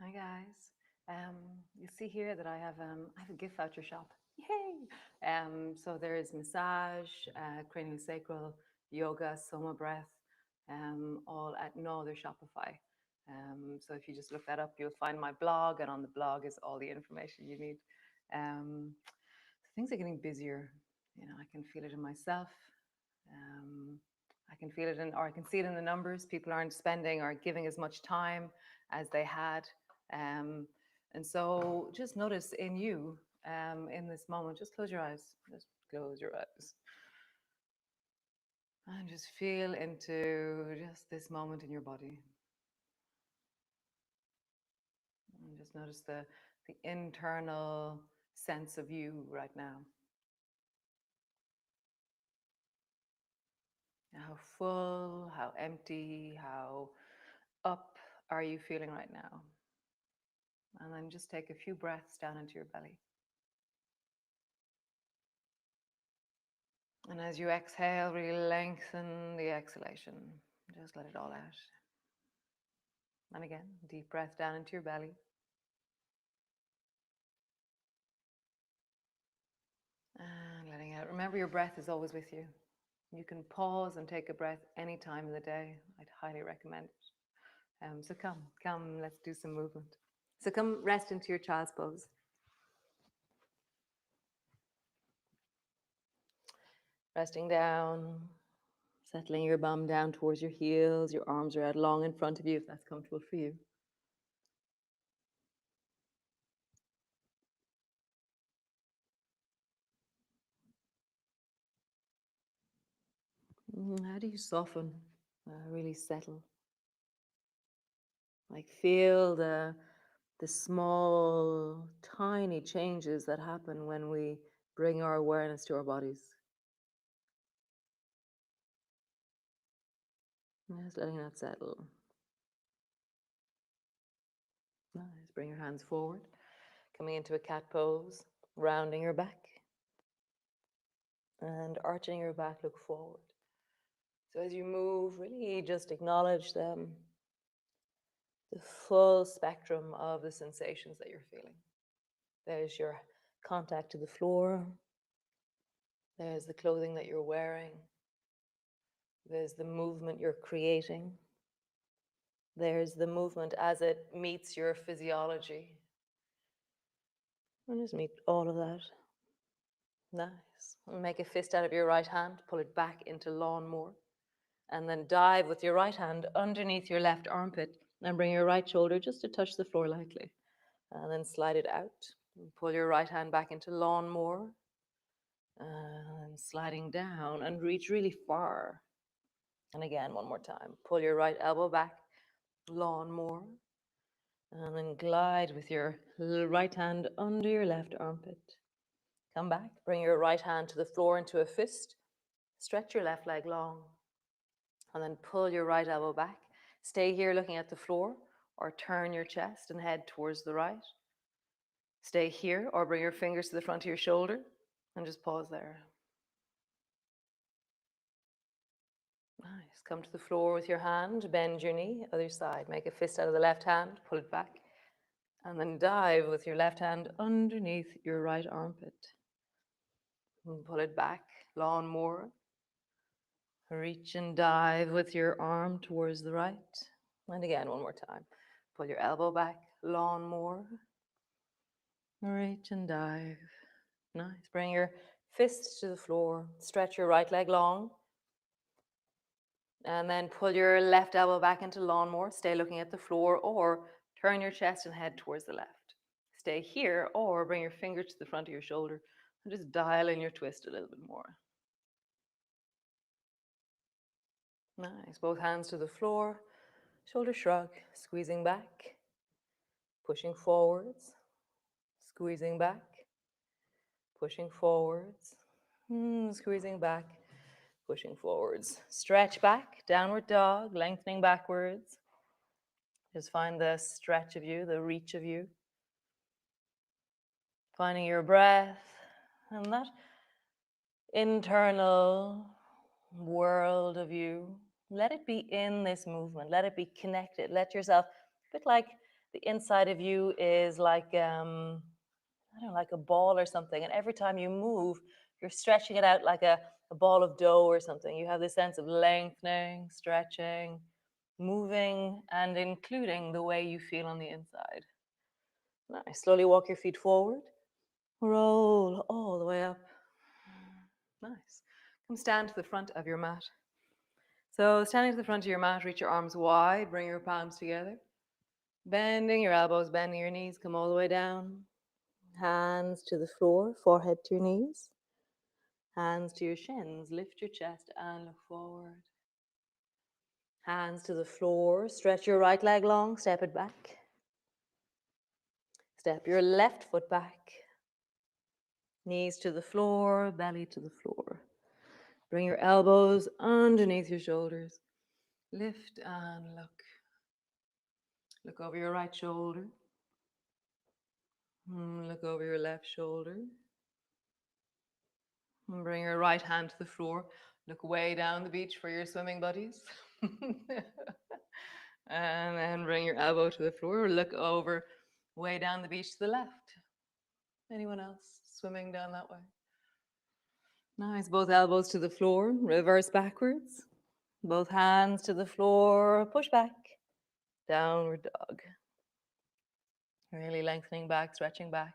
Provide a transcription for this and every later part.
Hi guys. You see here that I have a gift voucher shop. Yay! So there is massage, craniosacral, yoga, soma breath, all at Naduir Shopify. So if you just look that up, you'll find my blog, and on the blog is all the information you need. Um, Things are getting busier. I can feel it in myself. Um, I can feel it or I can see it in the numbers. People aren't spending or giving as much time as they had. Um, and so just notice in you, in this moment, just close your eyes. Just close your eyes. And just feel into just this moment in your body. And just notice the internal sense of you right now. How full, how empty, how up are you feeling right now? And then just take a few breaths down into your belly. And as you exhale, really lengthen the exhalation. Just let it all out. And again, deep breath down into your belly. And letting out. Remember, your breath is always with you. You can pause and take a breath any time of the day. I'd highly recommend it. So come, let's do some movement. So come rest into your child's pose. Resting down, settling your bum down towards your heels. Your arms are out long in front of you if that's comfortable for you. How do you soften, really settle? Like feel the small, tiny changes that happen when we bring our awareness to our bodies. Just letting that settle. Nice. Bring your hands forward, coming into a cat pose, rounding your back, and arching your back, look forward. So as you move, really just acknowledge them, the full spectrum of the sensations that you're feeling. There's your contact to the floor. There's the clothing that you're wearing. There's the movement you're creating. There's the movement as it meets your physiology. And just meet all of that. Nice. Make a fist out of your right hand, pull it back into Lawnmower, and then dive with your right hand underneath your left armpit and bring your right shoulder just to touch the floor lightly. And then slide it out. And pull your right hand back into Lawnmower, and sliding down and reach really far. And again, one more time. Pull your right elbow back, Lawnmower, and then glide with your right hand under your left armpit. Come back, bring your right hand to the floor into a fist. Stretch your left leg long, and then pull your right elbow back. Stay here looking at the floor, or turn your chest and head towards the right. Stay here, or bring your fingers to the front of your shoulder, and just pause there. Nice. Come to the floor with your hand, bend your knee, other side. Make a fist out of the left hand, pull it back, and then dive with your left hand underneath your right armpit. And pull it back, Lawnmower. Reach and dive with your arm towards the right. And again, one more time. Pull your elbow back, Lawnmower. Reach and dive. Nice. Bring your fists to the floor. Stretch your right leg long. And then pull your left elbow back into Lawnmower. Stay looking at the floor, or turn your chest and head towards the left. Stay here, or bring your fingers to the front of your shoulder and just dial in your twist a little bit more. Nice. Both hands to the floor. Shoulder shrug. Squeezing back. Pushing forwards. Squeezing back. Pushing forwards. Squeezing back. Pushing forwards. Stretch back. Downward dog. Lengthening backwards. Just find the stretch of you, the reach of you. Finding your breath and that internal world of you. Let it be in this movement. Let it be connected. Let yourself, a bit like the inside of you is like, I don't know, like a ball or something. And every time you move, you're stretching it out like a ball of dough or something. You have this sense of lengthening, stretching, moving, and including the way you feel on the inside. Nice. Slowly walk your feet forward. Roll all the way up. Nice. Come stand to the front of your mat. So standing to the front of your mat, reach your arms wide, bring your palms together. Bending your elbows, bending your knees, come all the way down. Hands to the floor, forehead to your knees. Hands to your shins, lift your chest and look forward. Hands to the floor, stretch your right leg long, step it back. Step your left foot back. Knees to the floor, belly to the floor. Bring your elbows underneath your shoulders. Lift and look. Look over your right shoulder. Look over your left shoulder. And bring your right hand to the floor. Look way down the beach for your swimming buddies. And then bring your elbow to the floor. Look over way down the beach to the left. Anyone else swimming down that way? Nice. Both elbows to the floor. Reverse backwards. Both hands to the floor. Push back. Downward dog. Really lengthening back, stretching back.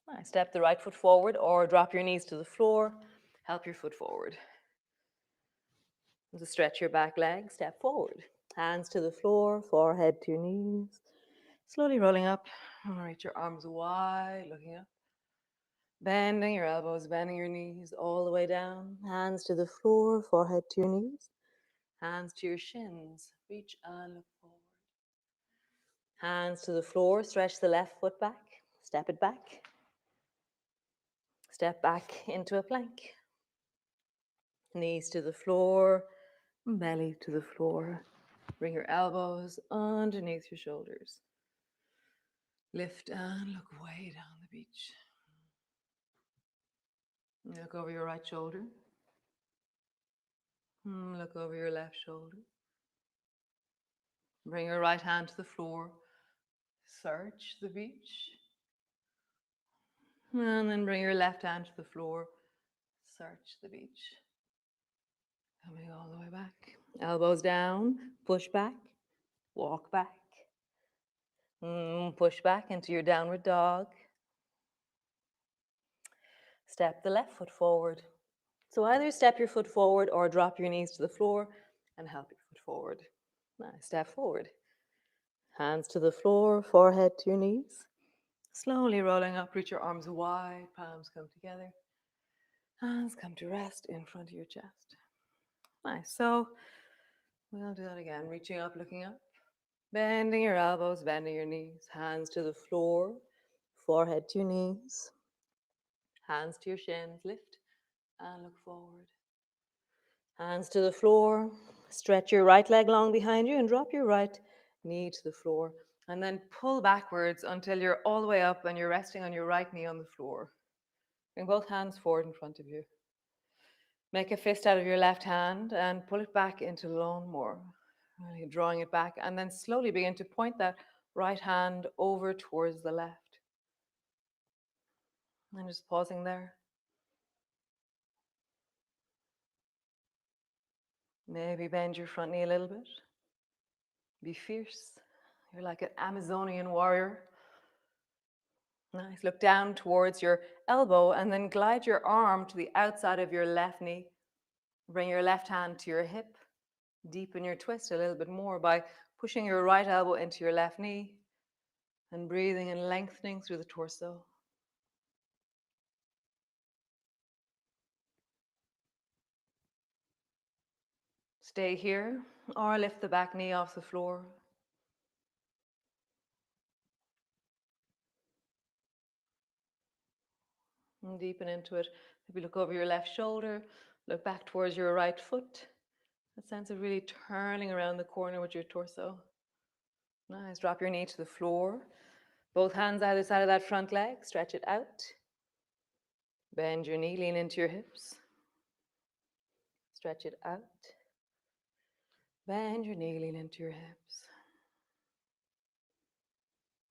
Nice. Step the right foot forward or drop your knees to the floor. Help your foot forward. To stretch your back leg, step forward. Hands to the floor, forehead to your knees. Slowly rolling up. Reach your arms wide, looking up. Bending your elbows, bending your knees all the way down. Hands to the floor, forehead to your knees. Hands to your shins. Reach and look forward. Hands to the floor, stretch the left foot back. Step it back. Step back into a plank. Knees to the floor, belly to the floor. Bring your elbows underneath your shoulders. Lift and look way down the beach. Look over your right shoulder. Look over your left shoulder. Bring your right hand to the floor. Search the beach. And then bring your left hand to the floor. Search the beach. Coming all the way back. Elbows down. Push back. Walk back. Push back into your downward dog. Step the left foot forward. So either step your foot forward or drop your knees to the floor and help your foot forward. Nice. Step forward. Hands to the floor, forehead to your knees. Slowly rolling up, reach your arms wide, palms come together. Hands come to rest in front of your chest. Nice. So we'll do that again. Reaching up, looking up. Bending your elbows, bending your knees. Hands to the floor, forehead to your knees. Hands to your shins. Lift and look forward. Hands to the floor. Stretch your right leg long behind you and drop your right knee to the floor. And then pull backwards until you're all the way up and you're resting on your right knee on the floor. Bring both hands forward in front of you. Make a fist out of your left hand and pull it back into Lawnmower. Really drawing it back, and then slowly begin to point that right hand over towards the left. And just pausing there. Maybe bend your front knee a little bit. Be fierce. You're like an Amazonian warrior. Nice. Look down towards your elbow and then glide your arm to the outside of your left knee. Bring your left hand to your hip. Deepen your twist a little bit more by pushing your right elbow into your left knee and breathing and lengthening through the torso. Stay here or lift the back knee off the floor. And deepen into it. Maybe look over your left shoulder, look back towards your right foot. That sense of really turning around the corner with your torso. Nice. Drop your knee to the floor. Both hands either side of that front leg. Stretch it out. Bend your knee, lean into your hips. Stretch it out. Bend your knee, lean into your hips.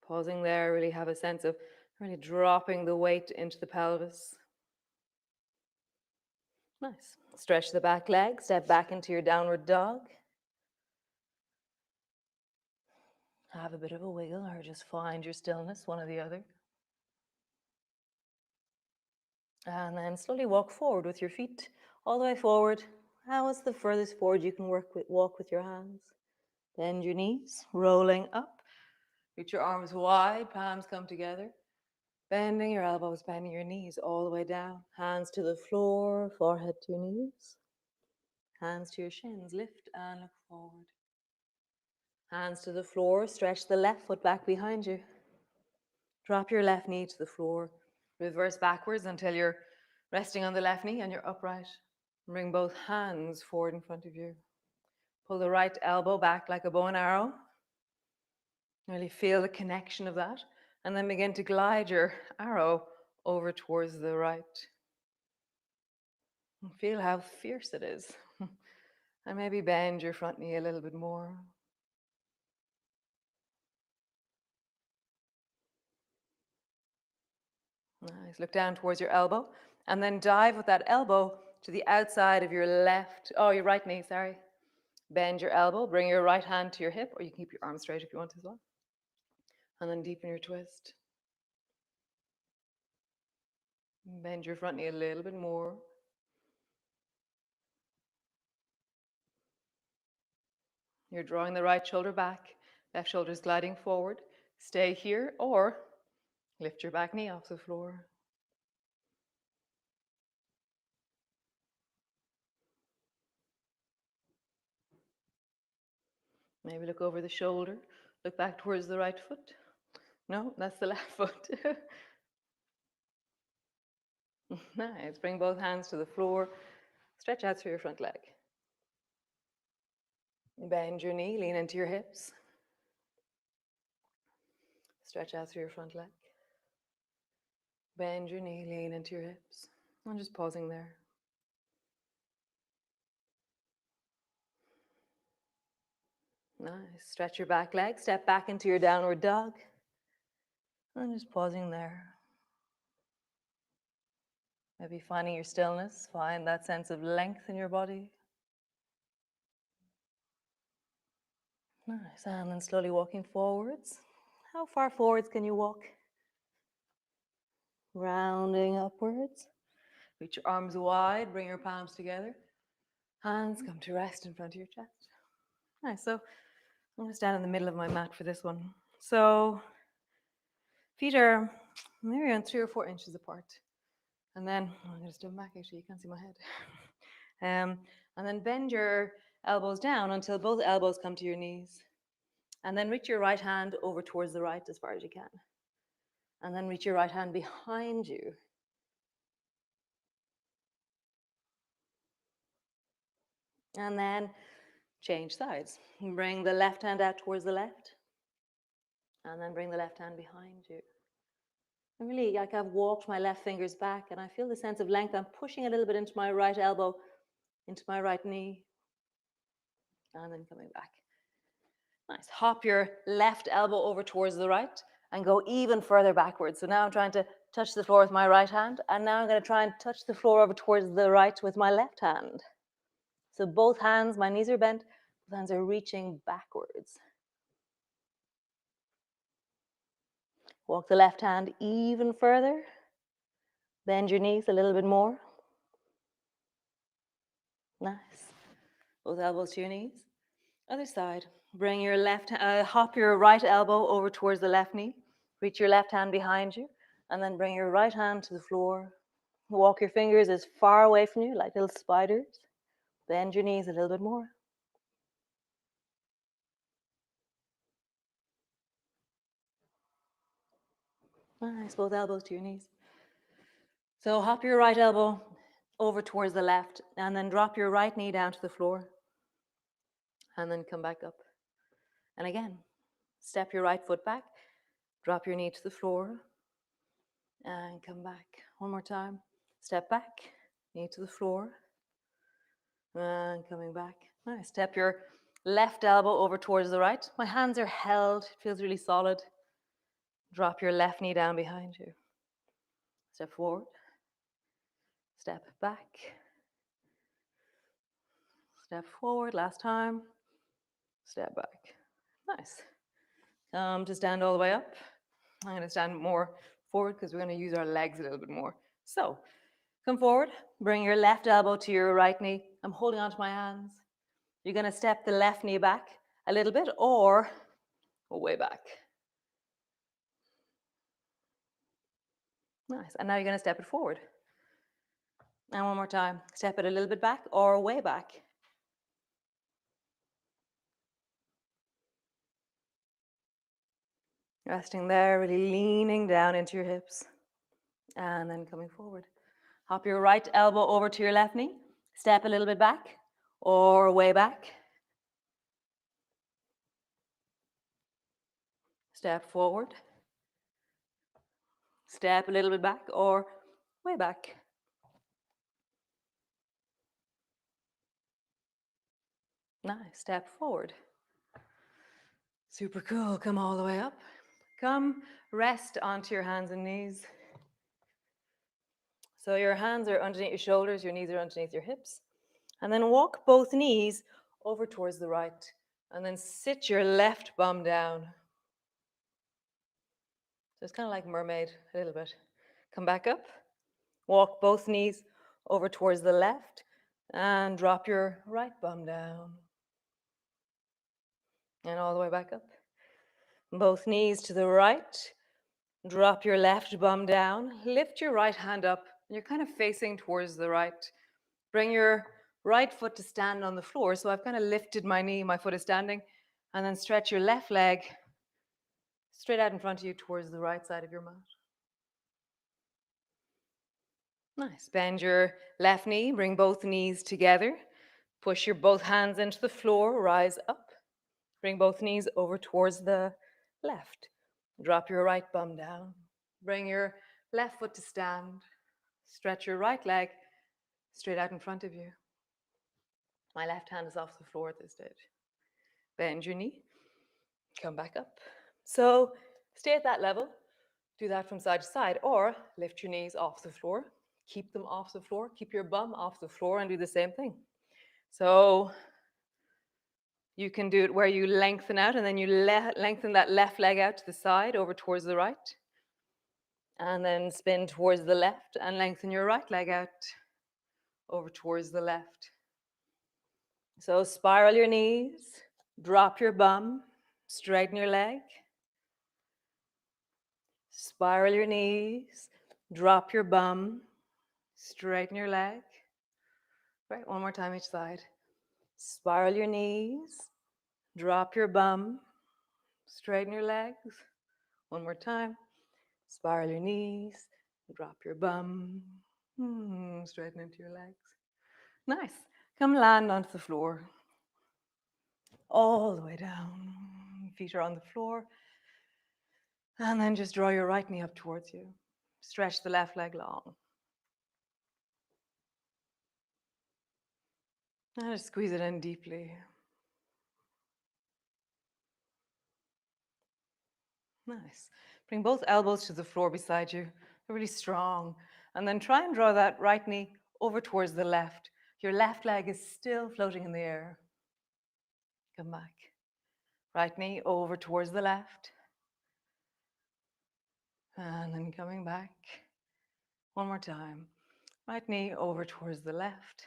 Pausing there, really have a sense of really dropping the weight into the pelvis. Nice. Stretch the back leg, step back into your downward dog. Have a bit of a wiggle or just find your stillness, one or the other. And then slowly walk forward with your feet all the way forward. How is the furthest forward you can walk with your hands? Bend your knees, rolling up. Reach your arms wide, palms come together. Bending your elbows, bending your knees all the way down. Hands to the floor, forehead to your knees. Hands to your shins, lift and look forward. Hands to the floor, stretch the left foot back behind you. Drop your left knee to the floor. Reverse backwards until you're resting on the left knee and you're upright. Bring both hands forward in front of you. Pull the right elbow back like a bow and arrow. Really feel the connection of that. And then begin to glide your arrow over towards the right. And feel how fierce it is. And maybe bend your front knee a little bit more. Nice. Look down towards your elbow. And then dive with that elbow to the outside of your your right knee, sorry. Bend your elbow, bring your right hand to your hip, or you can keep your arm straight if you want as well. And then deepen your twist. Bend your front knee a little bit more. You're drawing the right shoulder back, left shoulder is gliding forward. Stay here or lift your back knee off the floor. Maybe look over the shoulder, look back towards the right foot. No, that's the left foot. Nice. Bring both hands to the floor. Stretch out through your front leg. Bend your knee, lean into your hips. Stretch out through your front leg. Bend your knee, lean into your hips. I'm just pausing there. Nice. Stretch your back leg. Step back into your downward dog. I'm just pausing there. Maybe finding your stillness. Find that sense of length in your body. Nice. And then slowly walking forwards. How far forwards can you walk? Rounding upwards. Reach your arms wide. Bring your palms together. Hands come to rest in front of your chest. Nice. So I'm going to stand in the middle of my mat for this one. So feet are maybe around 3 or 4 inches apart. And then, I'm going to stand back actually, you can't see my head. And then bend your elbows down until both elbows come to your knees. And then reach your right hand over towards the right as far as you can. And then reach your right hand behind you. And then change sides. Bring the left hand out towards the left. And then bring the left hand behind you. And really, like I've walked my left fingers back and I feel the sense of length. I'm pushing a little bit into my right elbow, into my right knee. And then coming back. Nice. Hop your left elbow over towards the right and go even further backwards. So now I'm trying to touch the floor with my right hand. And now I'm going to try and touch the floor over towards the right with my left hand. So both hands, my knees are bent. Both hands are reaching backwards. Walk the left hand even further. Bend your knees a little bit more. Nice. Both elbows to your knees. Other side. Bring your hop your right elbow over towards the left knee. Reach your left hand behind you. And then bring your right hand to the floor. Walk your fingers as far away from you, like little spiders. Bend your knees a little bit more. Nice. Both elbows to your knees. So hop your right elbow over towards the left. And then drop your right knee down to the floor. And then come back up. And again, step your right foot back. Drop your knee to the floor. And come back. One more time. Step back. Knee to the floor. And coming back. Nice. Step your Left elbow over towards the right. My hands are held. It feels really solid. Drop your left knee down behind you. Step forward. Step back. Step forward. Last time. Step back. Nice. Come to stand all the way up. I'm going to stand more forward because we're going to use our legs a little bit more. So come forward. Bring your left elbow to your right knee. I'm holding onto my hands. You're going to step the left knee back a little bit or way back. Nice. And now you're going to step it forward. And one more time. Step it a little bit back or way back. Resting there, really leaning down into your hips. And then coming forward. Hop your right elbow over to your left knee. Step a little bit back or way back. Step forward. Step a little bit back or way back. Nice. Step forward. Super cool. Come all the way up. Come rest onto your hands and knees. So your hands are underneath your shoulders, your knees are underneath your hips. And then walk both knees over towards the right. And then sit your left bum down. So it's kind of like mermaid a little bit. Come back up. Walk both knees over towards the left. And drop your right bum down. And all the way back up. Both knees to the right. Drop your left bum down. Lift your right hand up. And you're kind of facing towards the right. Bring your right foot to stand on the floor. So I've kind of lifted my knee. My foot is standing. And then stretch your left leg straight out in front of you towards the right side of your mat. Nice. Bend your left knee. Bring both knees together. Push your both hands into the floor. Rise up. Bring both knees over towards the left. Drop your right bum down. Bring your left foot to stand. Stretch your right leg straight out in front of you. My left hand is off the floor at this stage. Bend your knee. Come back up. So stay at that level. Do that from side to side, or lift your knees off the floor. Keep them off the floor. Keep your bum off the floor and do the same thing. So you can do it where you lengthen out and then you lengthen that left leg out to the side over towards the right. And then spin towards the left and lengthen your right leg out over towards the left. So spiral your knees, drop your bum, straighten your leg. Spiral your knees, drop your bum, straighten your leg. Right, one more time each side. Spiral your knees, drop your bum, straighten your legs. One more time. Spiral your knees, drop your bum, straighten into your legs. Nice. Come land onto the floor. All the way down. Feet are on the floor. And then just draw your right knee up towards you. Stretch the left leg long. And just squeeze it in deeply. Nice. Bring both elbows to the floor beside you. They're really strong. And then try and draw that right knee over towards the left. Your left leg is still floating in the air. Come back. Right knee over towards the left. And then coming back. One more time. Right knee over towards the left.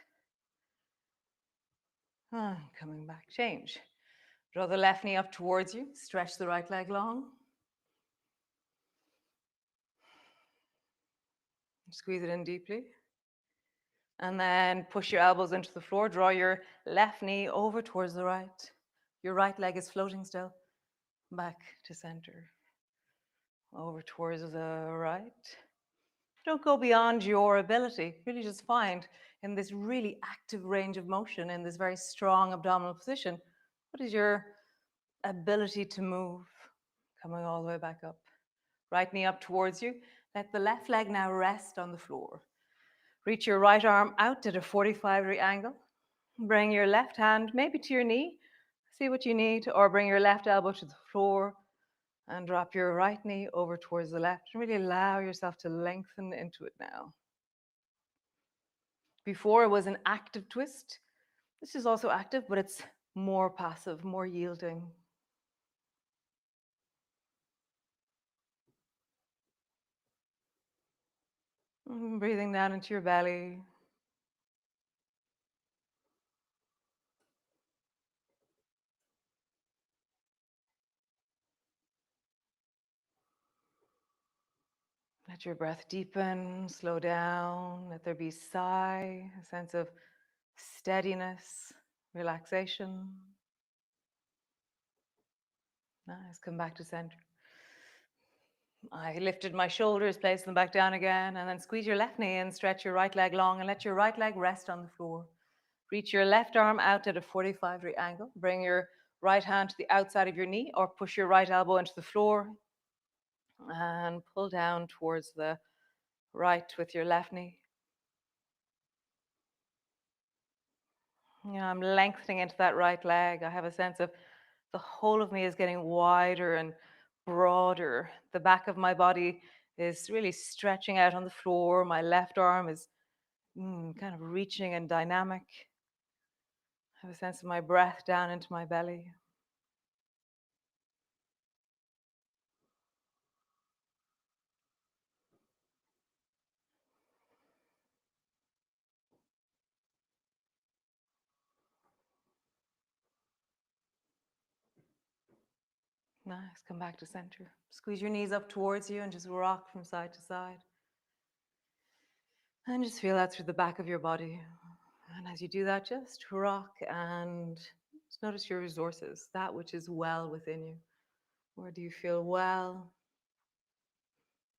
And coming back. Change. Draw the left knee up towards you. Stretch the right leg long. Squeeze it in deeply. And then push your elbows into the floor. Draw your left knee over towards the right. Your right leg is floating still. Back to center. Over towards the right. Don't go beyond your ability. Really just find in this really active range of motion, in this very strong abdominal position, what is your ability to move? Coming all the way back up. Right knee up towards you. Let the left leg now rest on the floor. Reach your right arm out at a 45-degree angle. Bring your left hand maybe to your knee. See what you need, or bring your left elbow to the floor and drop your right knee over towards the left. And really allow yourself to lengthen into it now. Before it was an active twist. This is also active, but it's more passive, more yielding. Breathing down into your belly. Let your breath deepen, slow down. Let there be sigh, a sense of steadiness, relaxation. Nice. Come back to center. I lifted my shoulders, place them back down again, and then squeeze your left knee in, stretch your right leg long, and let your right leg rest on the floor. Reach your left arm out at a 45-degree angle. Bring your right hand to the outside of your knee, or push your right elbow into the floor and pull down towards the right with your left knee. I'm lengthening into that right leg. I have a sense of the whole of me is getting wider and broader. The back of my body is really stretching out on the floor. My left arm is kind of reaching and dynamic. I have a sense of my breath down into my belly. Nice. Come back to center. Squeeze your knees up towards you and just rock from side to side. And just feel that through the back of your body. And as you do that, just rock and just notice your resources, that which is well within you. Where do you feel well?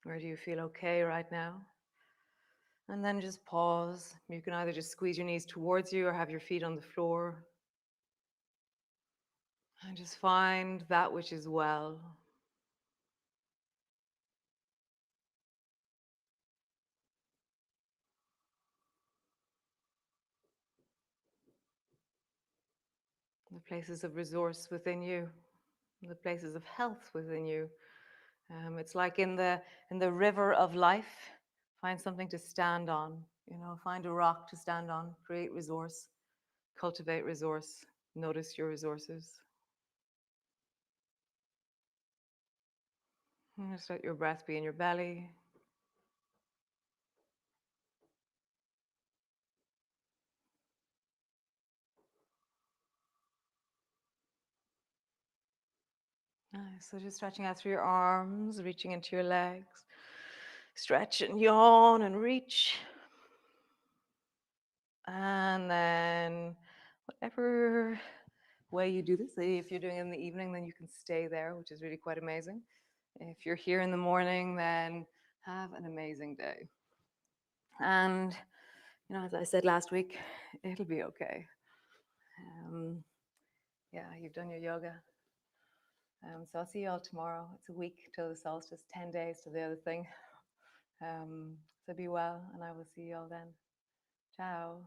Where do you feel okay right now? And then just pause. You can either just squeeze your knees towards you or have your feet on the floor. And just find that which is well. The places of resource within you, the places of health within you. It's like in the river of life, find something to stand on. Find a rock to stand on. Create resource, cultivate resource. Notice your resources. And just let your breath be in your belly. Nice. So just stretching out through your arms, reaching into your legs. Stretch and yawn and reach. And then whatever way you do this, if you're doing it in the evening, then you can stay there, which is really quite amazing. If you're here in the morning, then have an amazing day. And, as I said last week, it'll be okay. Yeah, you've done your yoga. So I'll see you all tomorrow. It's a week till the solstice, 10 days to the other thing. So be well, and I will see you all then. Ciao.